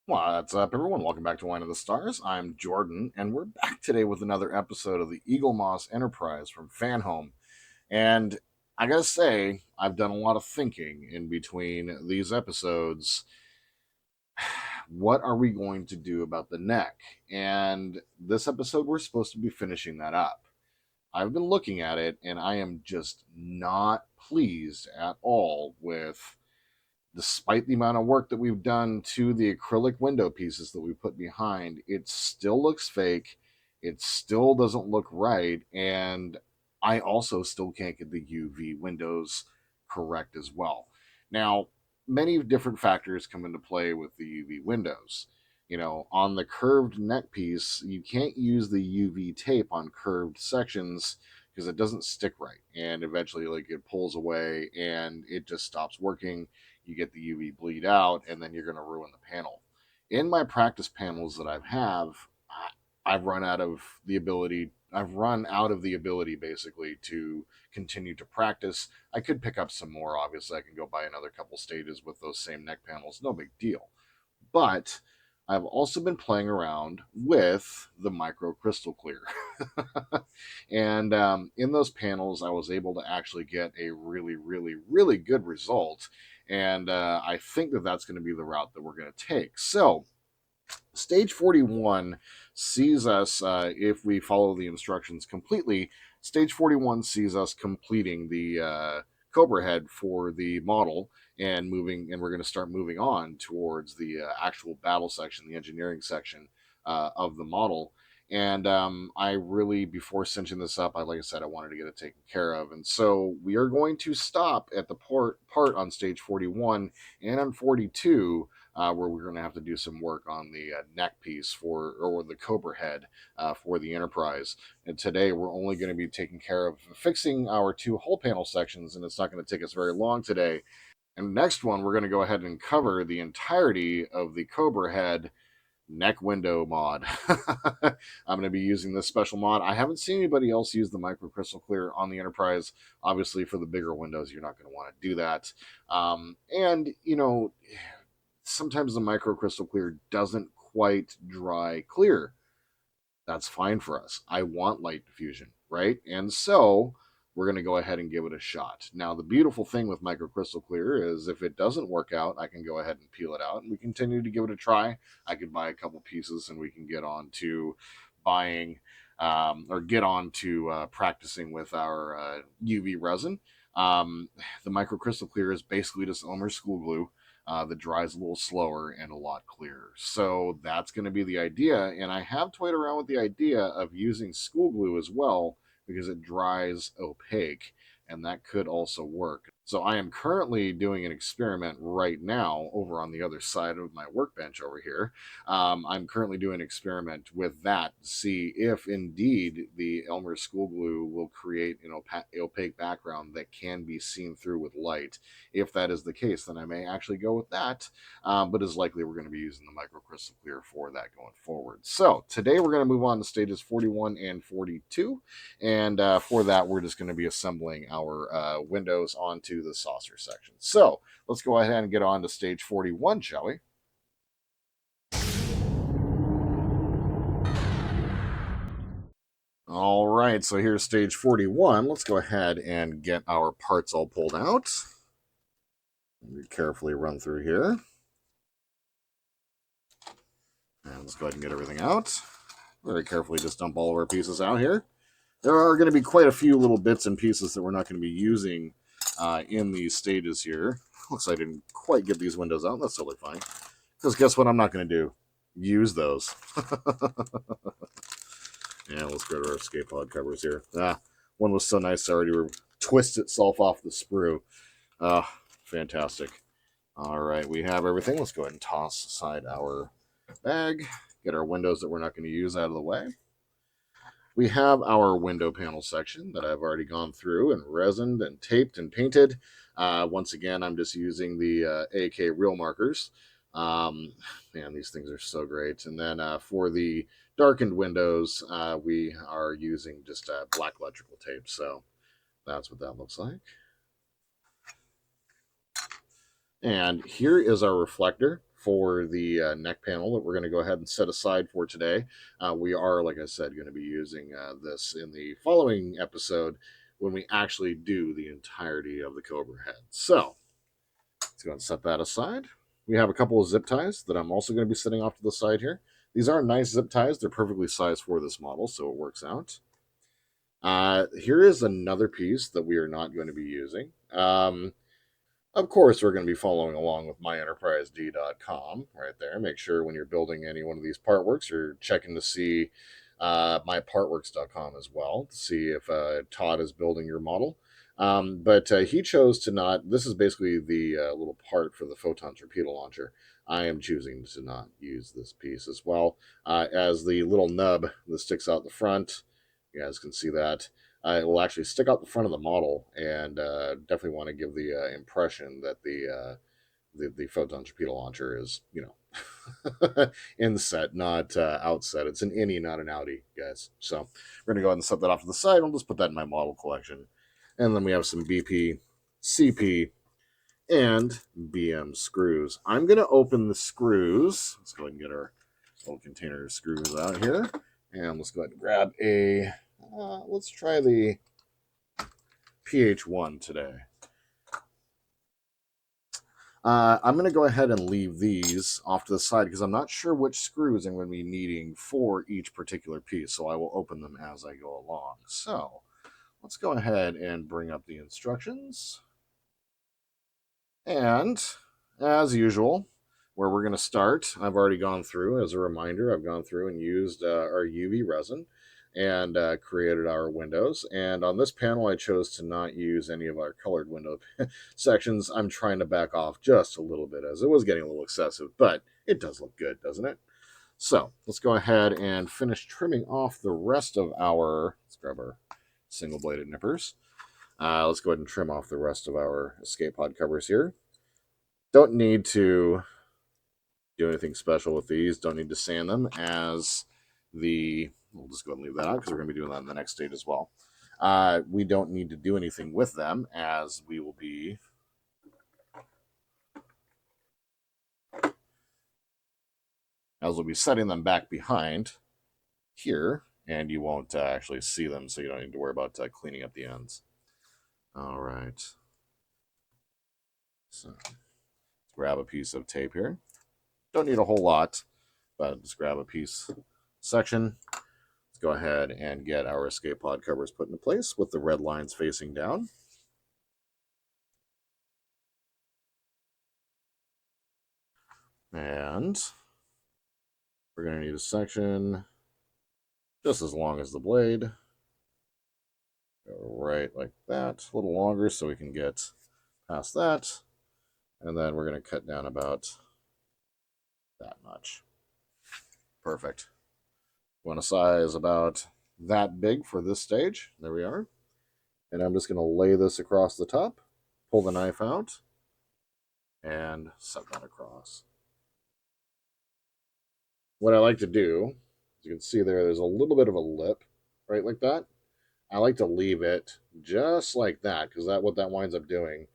What's up, everyone? Welcome back to Wine of the Stars. I'm Jordan, and we're back today with another episode of the Eagle Moss Enterprise from Fanhome. And I gotta say, I've done a lot of thinking in between these episodes. What are we going to do about the neck? And this episode, we're supposed to be finishing that up. I've been looking at it, and I am just not pleased at all with, despite the amount of work that we've done to the acrylic window pieces that we put behind, it still looks fake. It still doesn't look right. And I also still can't get the UV windows correct as well. Now, many different factors come into play with the UV windows. On the curved neck piece, you can't use the UV tape on curved sections because it doesn't stick right. And eventually, like, it pulls away and it just stops working. You get the UV bleed out, and then you're going to ruin the panel. In my practice panels that I've run out of the ability. I've run out of the ability basically to continue to practice. I could pick up some more. Obviously, I can go buy another couple stages with those same neck panels. No big deal. But I've also been playing around with the micro crystal clear. And in those panels, I was able to actually get a really, really, really good result. And I think that that's going to be the route that we're going to take. So, stage 41 sees us, if we follow the instructions completely, stage 41 sees us completing the Cobra head for the model and moving, and we're going to start moving on towards the actual battle section, the engineering section of the model. And I really, before cinching this up, like I said, I wanted to get it taken care of. And so we are going to stop at the part on stage 41 and on 42, where we're going to have to do some work on the neck piece or the Cobra head for the Enterprise. And today we're only going to be taking care of fixing our two hull panel sections, and it's not going to take us very long today. And next one, we're going to go ahead and cover the entirety of the Cobra head neck window mod. I'm going to be using this special mod. I haven't seen anybody else use the micro crystal clear on the Enterprise. Obviously, for the bigger windows, you're not going to want to do that. And sometimes the micro crystal clear doesn't quite dry clear. That's fine for us. I want light diffusion, right? And so we're going to go ahead and give it a shot. Now, the beautiful thing with microcrystal clear is if it doesn't work out, I can go ahead and peel it out and we continue to give it a try. I could buy a couple pieces and we can get on to buying or get on to practicing with our UV resin. The microcrystal clear is basically just Elmer's school glue that dries a little slower and a lot clearer. So that's going to be the idea. And I have toyed around with the idea of using school glue as well because it dries opaque, and that could also work. So I am currently doing an experiment right now over on the other side of my workbench over here. I'm currently doing an experiment with that to see if indeed the Elmer's school glue will create an opaque background that can be seen through with light. If that is the case, then I may actually go with that, but it's likely we're going to be using the microcrystal clear for that going forward. So today we're going to move on to stages 41 and 42, and for that we're just going to be assembling our windows onto the saucer section. So let's go ahead and get on to stage 41, shall we? All right, so here's stage 41. Let's go ahead and get our parts all pulled out. Carefully run through here. And let's go ahead and get everything out. Very carefully just dump all of our pieces out here. There are going to be quite a few little bits and pieces that we're not going to be using in these stages here. Looks like I didn't quite get these windows out. That's totally fine. Because guess what I'm not going to do? Use those. Yeah, let's go to our escape pod covers here. One was so nice, I already twist itself off the sprue. Fantastic. All right, we have everything. Let's go ahead and toss aside our bag. Get our windows that we're not going to use out of the way. We have our window panel section that I've already gone through and resined and taped and painted. Once again, I'm just using the AK Real markers. Man, these things are so great. And then for the darkened windows, we are using just black electrical tape. So that's what that looks like. And here is our reflector for the neck panel that we're going to go ahead and set aside for today. We are, like I said, going to be using this in the following episode when we actually do the entirety of the Cobra head. So let's go and set that aside. We have a couple of zip ties that I'm also going to be setting off to the side here. These are nice zip ties. They're perfectly sized for this model, so it works out. Here is another piece that we are not going to be using. Of course, we're going to be following along with myenterprised.com right there. Make sure when you're building any one of these Partworks, you're checking to see mypartworks.com as well to see if Todd is building your model. But he chose to not. This is basically the little part for the photon torpedo launcher. I am choosing to not use this piece as well as the little nub that sticks out the front. You guys can see that. It will actually stick out the front of the model, and definitely want to give the impression that the photon torpedo launcher is, inset, not outset. It's an innie, not an outie, guys. So we're gonna go ahead and set that off to the side. I'll just put that in my model collection, and then we have some BP, CP, and BM screws. I'm gonna open the screws. Let's go ahead and get our little container of screws out here, and let's go ahead and grab a. Let's try the PH1 today. I'm going to go ahead and leave these off to the side because I'm not sure which screws I'm going to be needing for each particular piece, so I will open them as I go along. So let's go ahead and bring up the instructions. And as usual, where we're going to start, I've already gone through, as a reminder, I've gone through and used our UV resin and created our windows. And on this panel, I chose to not use any of our colored window sections. I'm trying to back off just a little bit as it was getting a little excessive, but it does look good, doesn't it? So let's go ahead and finish trimming off the rest of our, let's grab our single bladed nippers. Let's go ahead and trim off the rest of our escape pod covers here. Don't need to do anything special with these. Don't need to sand them as we'll just go ahead and leave that out because we're going to be doing that in the next stage as well. We don't need to do anything with them as we will be setting them back behind here, and you won't actually see them, so you don't need to worry about cleaning up the ends. All right. So let's grab a piece of tape here. Don't need a whole lot, but just grab a piece section. Let's go ahead and get our escape pod covers put into place with the red lines facing down. And we're going to need a section just as long as the blade. Go right like that, a little longer so we can get past that. And then we're going to cut down about that much. Perfect. Want a size about that big for this stage. There we are. And I'm just going to lay this across the top, pull the knife out, and set that across. What I like to do, as you can see there's a little bit of a lip, right like that. I like to leave it just like that because what that winds up doing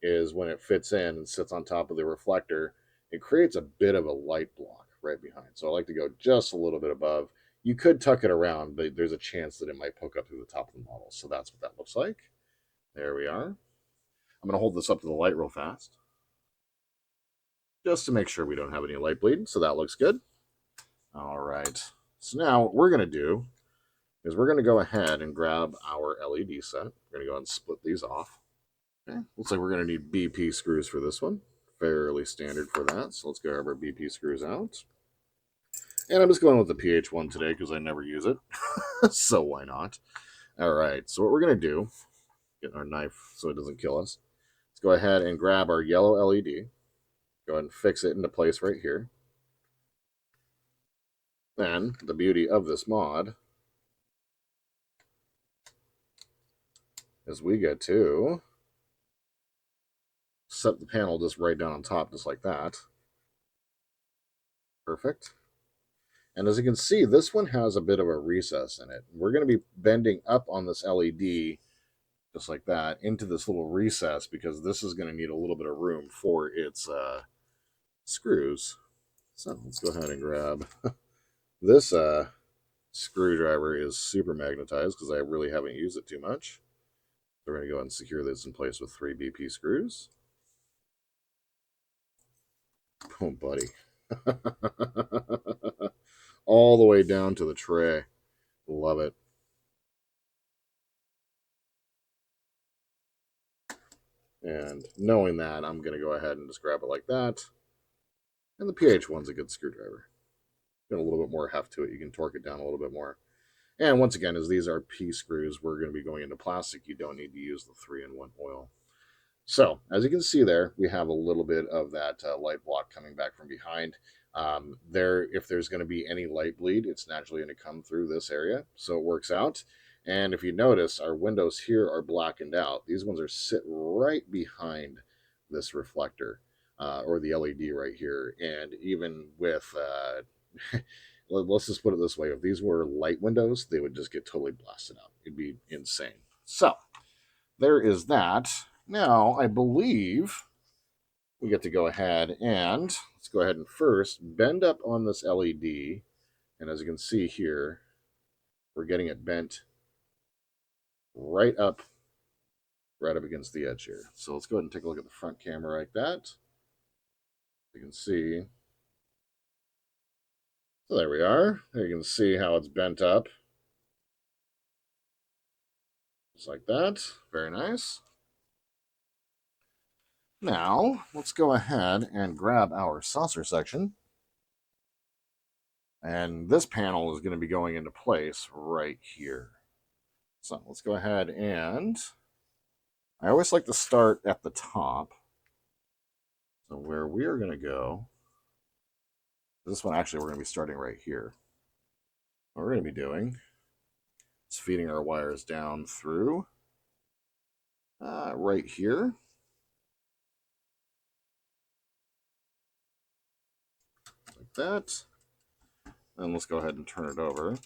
is when it fits in and sits on top of the reflector, it creates a bit of a light block right behind. So I like to go just a little bit above. You could tuck it around, but there's a chance that it might poke up through the top of the model. So that's what that looks like. There we are. I'm going to hold this up to the light real fast just to make sure we don't have any light bleed. So that looks good. All right. So now what we're going to do is we're going to go ahead and grab our LED set. We're going to go ahead and split these off. Okay. Looks like we're going to need BP screws for this one. Fairly standard for that. So let's grab our BP screws out. And I'm just going with the PH1 today because I never use it. So why not? All right. So what we're going to do, get our knife so it doesn't kill us. Let's go ahead and grab our yellow LED. Go ahead and fix it into place right here. Then the beauty of this mod is we get to set the panel just right down on top, just like that. Perfect. And as you can see, this one has a bit of a recess in it. We're going to be bending up on this LED, just like that, into this little recess because this is going to need a little bit of room for its screws. So let's go ahead and grab this screwdriver is super magnetized because I really haven't used it too much. So we're going to go ahead and secure this in place with 3 BP screws. Oh, buddy. All the way down to the tray. Love it. And knowing that, I'm going to go ahead and just grab it like that. And the PH1's a good screwdriver. Got a little bit more heft to it. You can torque it down a little bit more. And once again, as these are P screws, we're going to be going into plastic. You don't need to use the 3-in-1 oil. So, as you can see there, we have a little bit of that light block coming back from behind. If there's going to be any light bleed, it's naturally going to come through this area. So it works out. And if you notice, our windows here are blackened out. These ones are sit right behind this reflector or the LED right here. And even with, let's just put it this way, if these were light windows, they would just get totally blasted out. It'd be insane. So there is that. Now, I believe we get to go ahead and let's go ahead and first bend up on this LED. And as you can see here, we're getting it bent right up against the edge here. So let's go ahead and take a look at the front camera like that. You can see. So there we are. There you can see how it's bent up. Just like that. Very nice. Now, let's go ahead and grab our saucer section. And this panel is going to be going into place right here. So let's go ahead and I always like to start at the top. So where we are going to go, this one actually we're going to be starting right here. What we're going to be doing is feeding our wires down through right here. Like that. And let's go ahead and turn it over.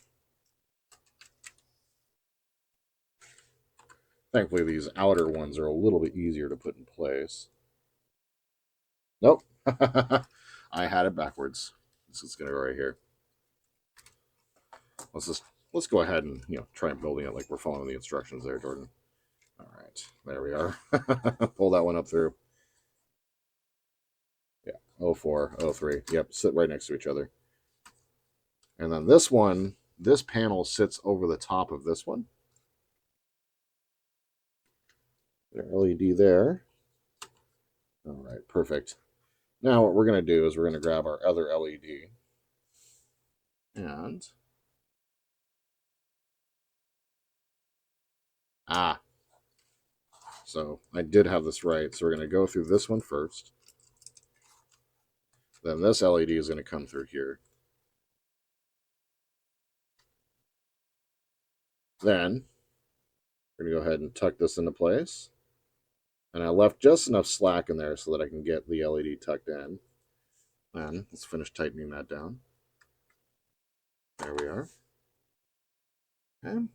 Thankfully, these outer ones are a little bit easier to put in place. Nope. I had it backwards. This is going to go right here. Let's go ahead and try and building it like we're following the instructions there, Jordan. All right, there we are. Pull that one up through. Yeah, 04, 03. Yep, sit right next to each other. And then this one, this panel sits over the top of this one. The LED there. All right, perfect. Now what we're going to do is we're going to grab our other LED. And so I did have this right. So we're going to go through this one first. Then this LED is going to come through here. Then we're going to go ahead and tuck this into place. And I left just enough slack in there so that I can get the LED tucked in. Then let's finish tightening that down. There we are. Okay.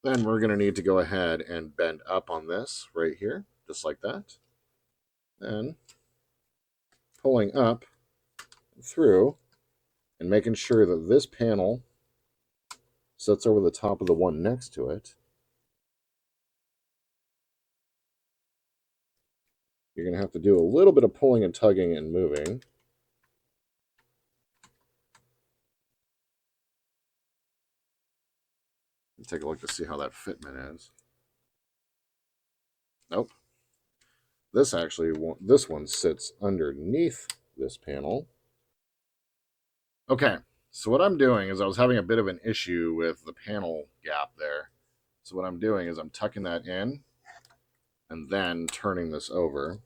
Then we're going to need to go ahead and bend up on this right here, just like that. Then pulling up through and making sure that this panel sits over the top of the one next to it. You're going to have to do a little bit of pulling and tugging and moving. Take a look to see how that fitment is. Nope. This one sits underneath this panel. Okay, so what I'm doing is I was having a bit of an issue with the panel gap there. So what I'm doing is I'm tucking that in and then turning this over.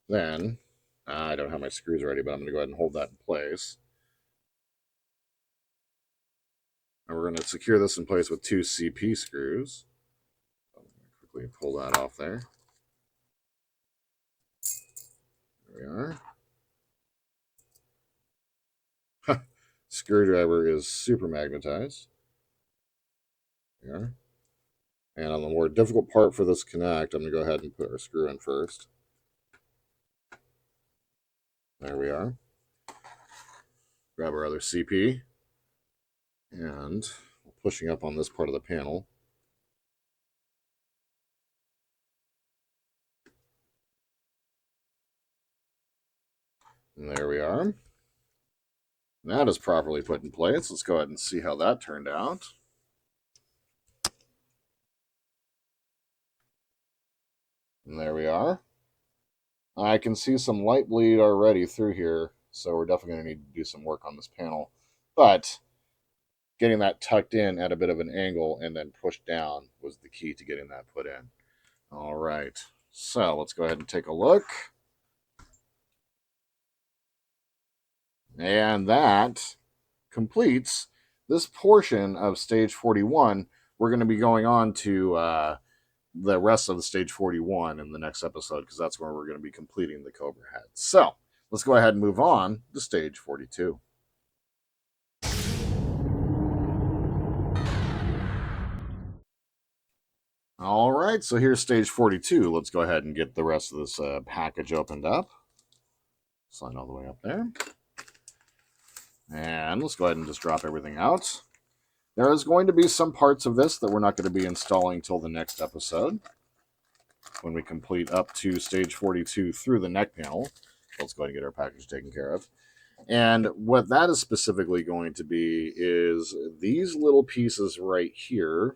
Then, I don't have my screws ready, but I'm going to go ahead and hold that in place. And we're going to secure this in place with 2 CP screws. I'm going to quickly pull that off there. There we are. Screwdriver is super magnetized. There we are. And on the more difficult part for this connect, I'm going to go ahead and put our screw in first. There we are. Grab our other CP. And pushing up on this part of the panel. And there we are. That is properly put in place. Let's go ahead and see how that turned out. And there we are. I can see some light bleed already through here, so we're definitely going to need to do some work on this panel. But getting that tucked in at a bit of an angle and then pushed down was the key to getting that put in. All right, so let's go ahead and take a look. And that completes this portion of stage 41. We're going to be going on to the rest of the stage 41 in the next episode because that's where we're going to be completing the Cobra head. So let's go ahead and move on to stage 42. All right, so here's stage 42. Let's go ahead and get the rest of this package opened up. Slide all the way up there. And let's go ahead and just drop everything out. There is going to be some parts of this that we're not going to be installing till the next episode when we complete up to stage 42 through the neck panel. Let's go ahead and get our package taken care of. And what that is specifically going to be is these little pieces right here,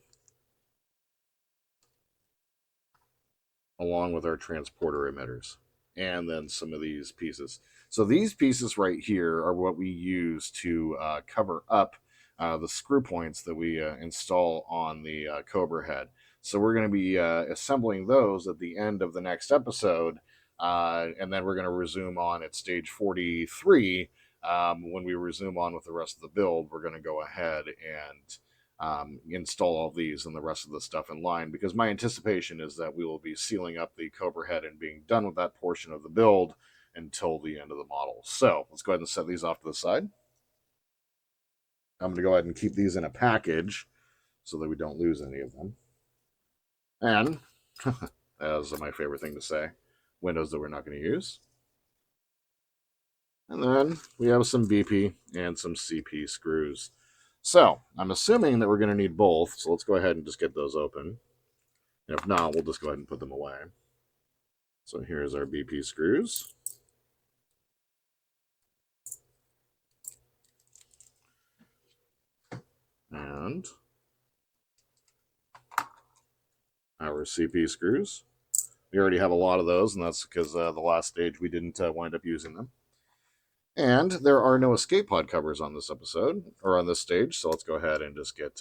along with our transporter emitters, and then some of these pieces. So these pieces right here are what we use to cover up the screw points that we install on the Cobra head. So we're going to be assembling those at the end of the next episode, and then we're going to resume on at stage 43. When we resume on with the rest of the build, we're going to go ahead and install all these and the rest of the stuff in line, because my anticipation is that we will be sealing up the Cobra head and being done with that portion of the build until the end of the model. So let's go ahead and set these off to the side. I'm going to go ahead and keep these in a package so that we don't lose any of them. And, as my favorite thing to say, windows that we're not going to use. And then we have some BP and some CP screws. So I'm assuming that we're going to need both, so let's go ahead and just get those open. And if not, we'll just go ahead and put them away. So here's our BP screws. And our CP screws. We already have a lot of those, and that's because the last stage we didn't wind up using them. And there are no escape pod covers on this episode, or on this stage, so let's go ahead and just get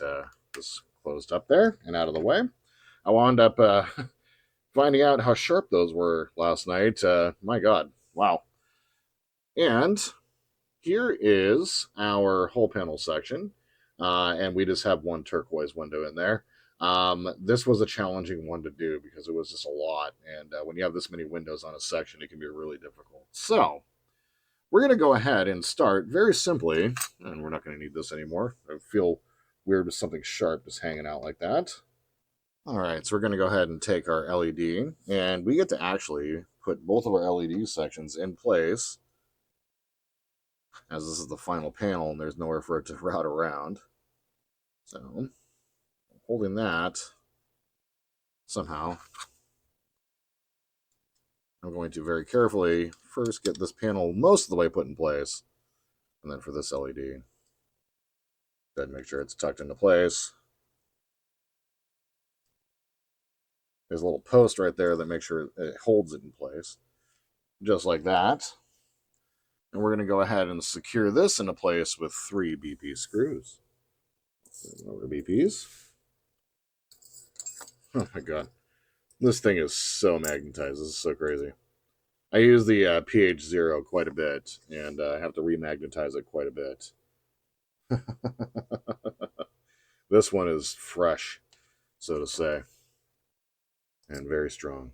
this closed up there and out of the way. I wound up finding out how sharp those were last night. My God, wow. And here is our whole panel section, and we just have one turquoise window in there. This was a challenging one to do because it was just a lot, and when you have this many windows on a section, it can be really difficult. So we're going to go ahead and start very simply, and we're not going to need this anymore. I feel weird with something sharp just hanging out like that. All right, so we're going to go ahead and take our LED, and we get to actually put both of our LED sections in place, as this is the final panel and there's nowhere for it to route around. So, holding that, somehow, I'm going to very carefully first get this panel most of the way put in place, and then for this LED, go ahead and make sure it's tucked into place. There's a little post right there that makes sure it holds it in place, just like that. And we're going to go ahead and secure this into place with 3 BP screws. Over BPs. Oh my God. This thing is so magnetized. This is so crazy. I use the pH0 quite a bit, and I have to remagnetize it quite a bit. This one is fresh, so to say, and very strong.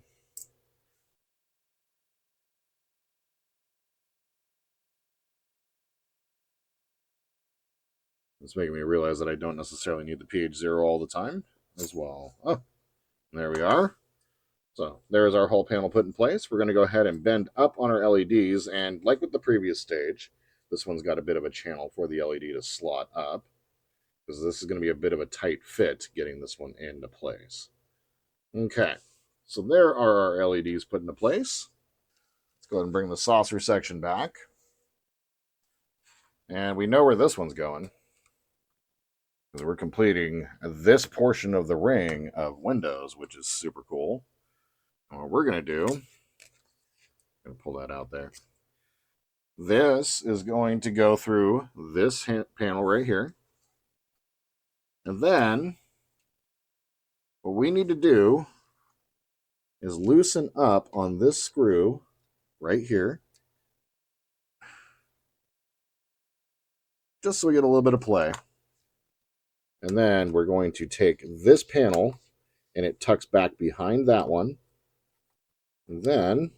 It's making me realize that I don't necessarily need the pH0 all the time as well. Oh, there we are. So there's our whole panel put in place. We're going to go ahead and bend up on our LEDs, and like with the previous stage, this one's got a bit of a channel for the LED to slot up, because this is going to be a bit of a tight fit getting this one into place. Okay, so there are our LEDs put into place. Let's go ahead and bring the saucer section back. And we know where this one's going, because we're completing this portion of the ring of windows, which is super cool. And what we're going to do, I'm going to pull that out there. This is going to go through this panel right here. And then what we need to do is loosen up on this screw right here, just so we get a little bit of play. And then we're going to take this panel, and it tucks back behind that one. And then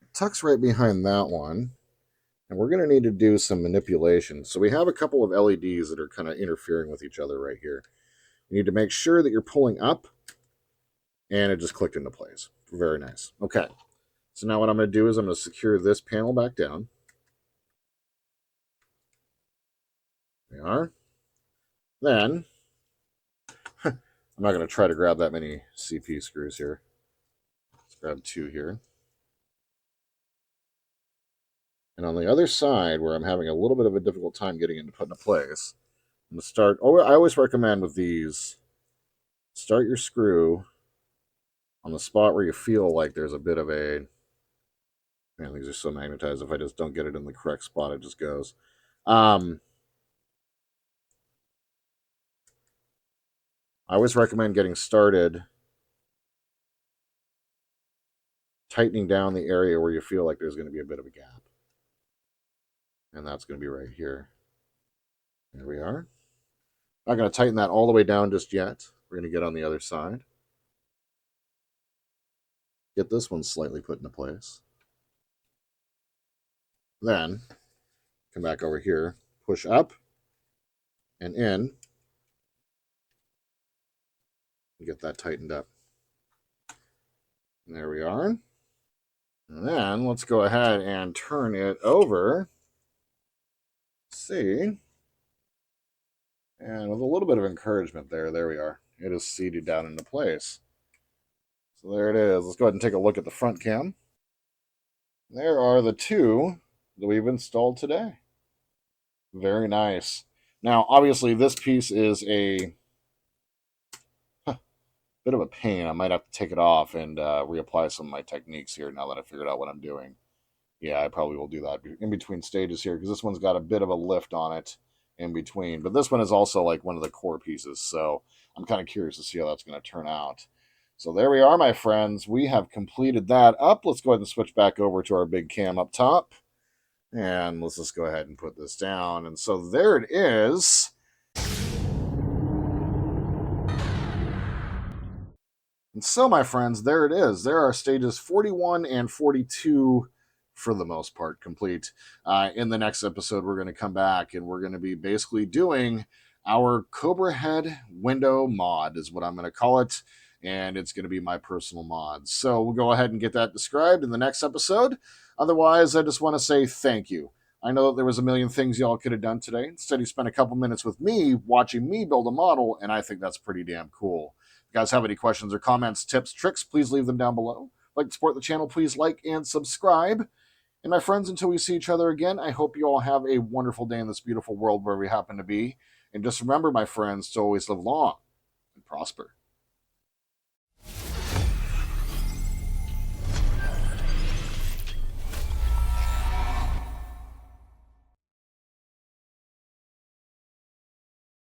it tucks right behind that one. And we're going to need to do some manipulation. So we have a couple of LEDs that are kind of interfering with each other right here. You need to make sure that you're pulling up, and it just clicked into place. Very nice. Okay. So now what I'm going to do is I'm going to secure this panel back down. There we are. Then, I'm not going to try to grab that many CP screws here. Let's grab 2 here. And on the other side, where I'm having a little bit of a difficult time getting it to put into place, I'm going to start. Oh, I always recommend with these, start your screw on the spot where you feel like there's a bit of a. Man, these are so magnetized. If I just don't get it in the correct spot, it just goes. I always recommend getting started tightening down the area where you feel like there's going to be a bit of a gap. And that's going to be right here. There we are. Not going to tighten that all the way down just yet. We're going to get on the other side. Get this one slightly put into place. Then, come back over here, push up and in, and get that tightened up. And there we are. And then, let's go ahead and turn it over. See. And with a little bit of encouragement there we are. It is seated down into place. So there it is. Let's go ahead and take a look at the front cam. There are the 2 that we've installed today. Very nice. Now, obviously, this piece is a bit of a pain. I might have to take it off and reapply some of my techniques here now that I figured out what I'm doing. Yeah, I probably will do that in between stages here, because this one's got a bit of a lift on it in between. But this one is also like one of the core pieces, so I'm kind of curious to see how that's going to turn out. So there we are, my friends. We have completed that up. Let's go ahead and switch back over to our big cam up top. And let's just go ahead and put this down. And so there it is. And so, my friends, there it is. There are stages 41 and 42, for the most part, complete. In the next episode, we're going to come back and we're going to be basically doing our Cobra Head window mod, is what I'm going to call it. And it's going to be my personal mod. So we'll go ahead and get that described in the next episode. Otherwise, I just want to say thank you. I know that there was a million things y'all could have done today. Instead, you spent a couple minutes with me watching me build a model, and I think that's pretty damn cool. If you guys have any questions or comments, tips, tricks, please leave them down below. Like to support the channel, please like and subscribe. And my friends, until we see each other again, I hope you all have a wonderful day in this beautiful world where we happen to be. And just remember, my friends, to always live long and prosper.